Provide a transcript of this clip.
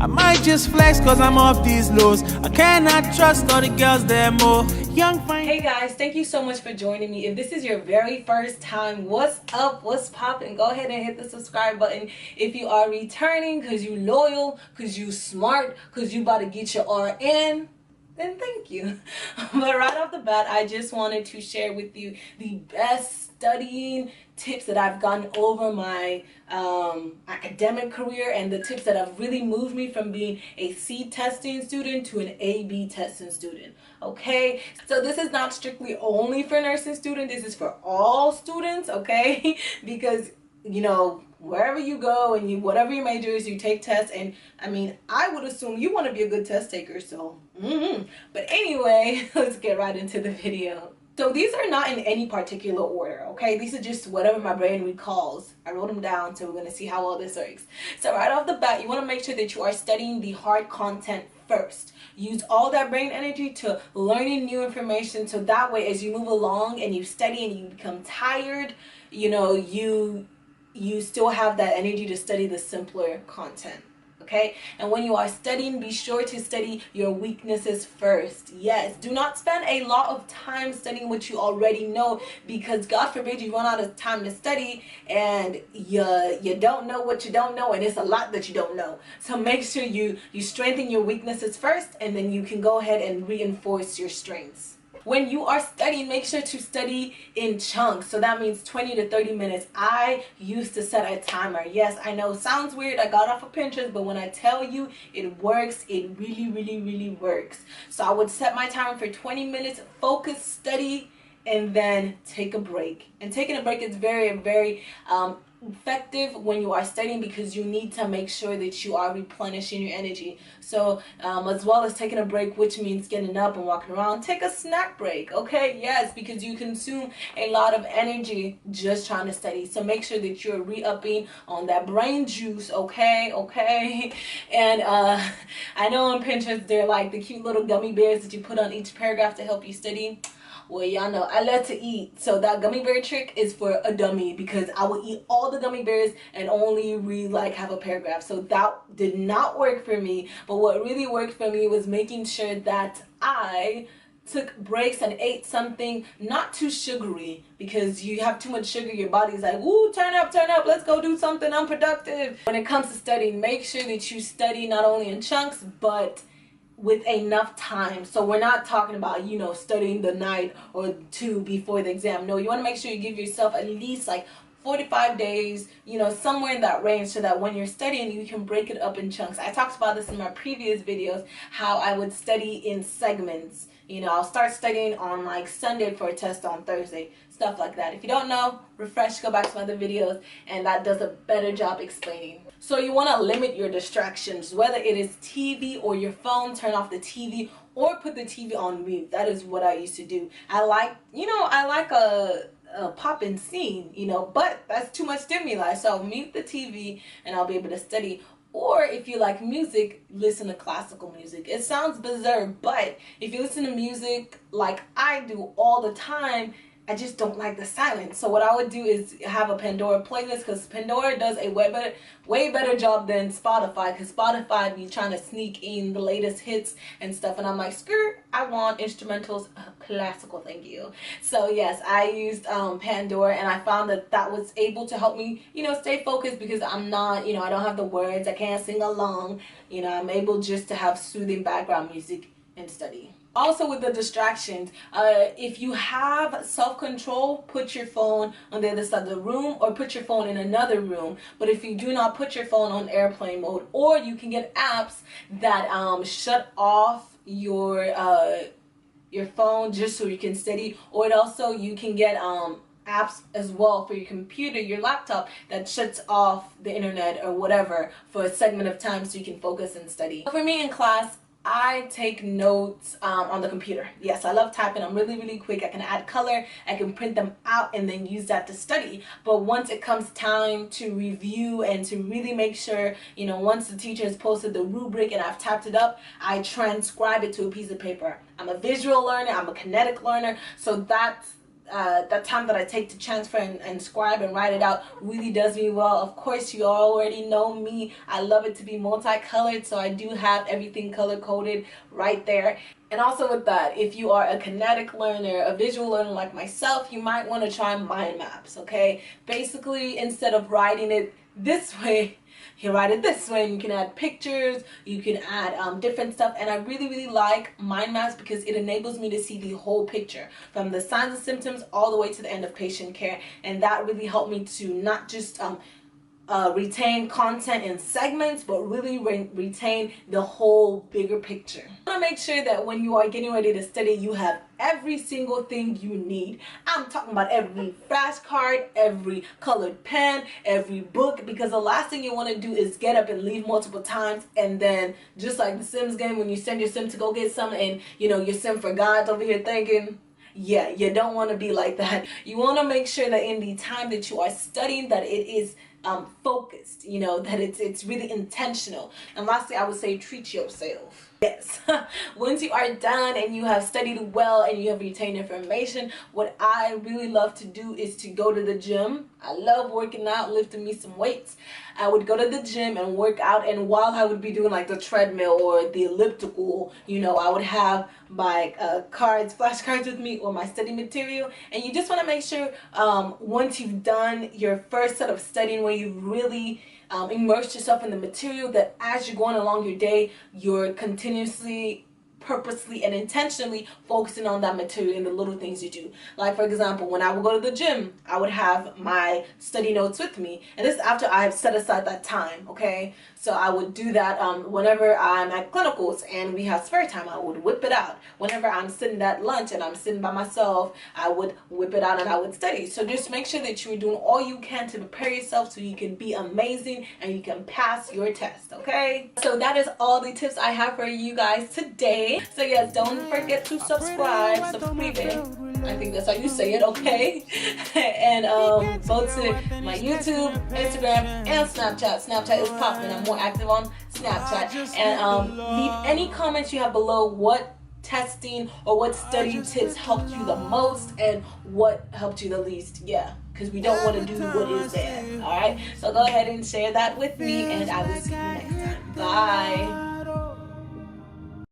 might just flex cause I'm off these lows. I cannot trust all the girls there more. Young fine. Hey guys, thank you so much for joining me. If this is your very first time, what's up, what's poppin'? Go ahead and hit the subscribe button. If you are returning because you loyal, because you smart, because you about to get your RN, then thank you. But right off the bat, I just wanted to share with you the best studying tips that I've gotten over my academic career, and the tips that have really moved me from being a C testing student to an A/B testing student. Okay, so this is not strictly only for nursing students, this is for all students, okay? Because, you know, wherever you go and whatever your major is, you take tests, and I mean, I would assume you want to be a good test taker, so but anyway, let's get right into the video. So these are not in any particular order, okay? These are just whatever my brain recalls. I wrote them down, so we're going to see how all this works. So right off the bat, you want to make sure that you are studying the hard content first. Use all that brain energy to learning new information, so that way as you move along and you study and you become tired, you know, you still have that energy to study the simpler content. Okay, and when you are studying, be sure to study your weaknesses first. Yes, do not spend a lot of time studying what you already know, because God forbid you run out of time to study and you don't know what you don't know, and it's a lot that you don't know. So make sure you strengthen your weaknesses first, and then you can go ahead and reinforce your strengths. When you are studying, make sure to study in chunks. So that means 20 to 30 minutes. I used to set a timer. Yes, I know, sounds weird. I got off of Pinterest, but when I tell you it works, it really works. So I would set my timer for 20 minutes, focus, study, and then take a break. And taking a break is very effective when you are studying, because you need to make sure that you are replenishing your energy. So as well as taking a break, which means getting up and walking around, take a snack break. Okay, yes, because you consume a lot of energy just trying to study. So make sure that you're re-upping on that brain juice. Okay. And I know on Pinterest they're like the cute little gummy bears that you put on each paragraph to help you study. Well, y'all know I love to eat, so that gummy bear trick is for a dummy, because I would eat all the gummy bears and only have a paragraph. So that did not work for me. But what really worked for me was making sure that I took breaks and ate something not too sugary, because you have too much sugar, your body's like, woo, turn up, let's go do something unproductive. When it comes to studying, make sure that you study not only in chunks, but with enough time. So we're not talking about, you know, studying the night or two before the exam. No, you want to make sure you give yourself at least like 45 days, you know, somewhere in that range, so that when you're studying, you can break it up in chunks. I talked about this in my previous videos, how I would study in segments. You know, I'll start studying on like Sunday for a test on Thursday, stuff like that. If you don't know, refresh, go back to my other videos, and that does a better job explaining. So you want to limit your distractions, whether it is TV or your phone. Turn off the TV or put the TV on mute. That is what I used to do. I like a poppin' scene, you know, but that's too much stimuli. So mute the TV and I'll be able to study. Or if you like music, listen to classical music. It sounds bizarre, but if you listen to music like I do all the time, I just don't like the silence. So what I would do is have a Pandora playlist, because Pandora does a way better job than Spotify, because Spotify be trying to sneak in the latest hits and stuff, and I'm like, skirt, I want instrumentals, classical, thank you. So yes, I used Pandora, and I found that was able to help me, you know, stay focused, because I'm not, you know, I don't have the words, I can't sing along, you know, I'm able just to have soothing background music and study. Also with the distractions, if you have self-control, put your phone on the other side of the room, or put your phone in another room. But if you do not, put your phone on airplane mode, or you can get apps that shut off your phone just so you can study. Or you can get apps as well for your computer, your laptop, that shuts off the internet or whatever for a segment of time so you can focus and study. For me in class, I take notes on the computer. Yes, I love typing. I'm really quick. I can add color, I can print them out and then use that to study. But once it comes time to review and to really make sure, you know, once the teacher has posted the rubric and I've typed it up, I transcribe it to a piece of paper. I'm a visual learner, I'm a kinetic learner, so that's that time that I take to transfer and scribe and write it out really does me well. Of course, you already know me. I love it to be multicolored, so I do have everything color coded right there. And also with that, if you are a kinetic learner, a visual learner like myself, you might want to try mind maps, okay? Basically, instead of writing it this way, you write it this way, and you can add pictures, you can add different stuff. And I really like mind maps because it enables me to see the whole picture from the signs and symptoms all the way to the end of patient care. And that really helped me to not just retain content in segments, but really retain the whole bigger picture. I want to make sure that when you are getting ready to study, you have every single thing you need. I'm talking about every flashcard, every colored pen, every book, because the last thing you want to do is get up and leave multiple times, and then just like the Sims game, when you send your Sim to go get something and you know your Sim forgot over here thinking, yeah, you don't want to be like that. You want to make sure that in the time that you are studying, that it is focused, you know, that it's really intentional. And lastly, I would say treat yourself. Yes. Once you are done and you have studied well and you have retained information, what I really love to do is to go to the gym. I love working out, lifting me some weights. I would go to the gym and work out, and while I would be doing like the treadmill or the elliptical, you know, I would have my flashcards with me, or my study material. And you just want to make sure once you've done your first set of studying, where you've really immersed yourself in the material, that as you're going along your day, you're continuously, purposely, and intentionally focusing on that material and the little things you do. Like, for example, when I would go to the gym, I would have my study notes with me, and this is after I have set aside that time, okay? So I would do that whenever I'm at clinicals and we have spare time, I would whip it out. Whenever I'm sitting at lunch and I'm sitting by myself, I would whip it out and I would study. So just make sure that you're doing all you can to prepare yourself so you can be amazing and you can pass your test, okay? So that is all the tips I have for you guys today. So yes, don't forget to subscribe. I think that's how you say it, okay? And go to my YouTube, Instagram, and Snapchat. Snapchat is popping. I'm more active on Snapchat. And leave any comments you have below. What testing or what study tips helped you the most and what helped you the least? Yeah, because we don't want to do what is there. Alright? So go ahead and share that with me, and I will see you next time. Bye.